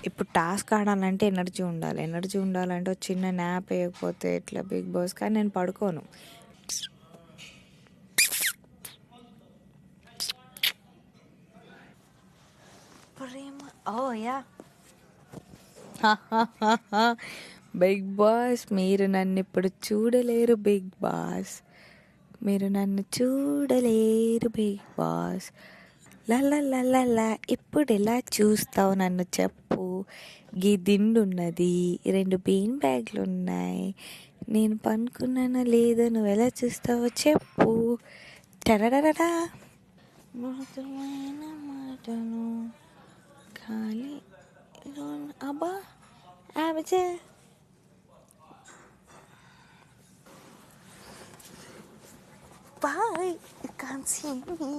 ఇప్పుడు టాస్క్ ఆడాలంటే ఎనర్జీ ఉండాలంటే ఒక చిన్న న్యాప్ వేయకపోతే ఇట్లా బిగ్ బాస్. కానీ నేను పడుకోను. ప్రేమ యా బిగ్ బాస్, మీరు నన్ను ఇప్పుడు చూడలేరు బిగ్ బాస్, మీరు నన్ను చూడలేరు బిగ్ బాస్. లలా ఇప్పుడు ఎలా చూస్తావు నన్ను చెప్పు. గీ దిండు ఉన్నది, 2 బీన్ బ్యాగ్లు ఉన్నాయి, నేను పనుకున్నానో లేదో నువ్వు ఎలా చూస్తావో చెప్పు. టరడరడా మృదువైన మాటను ఖాళీ అబ్బా అబజే. Bye. You can't see me.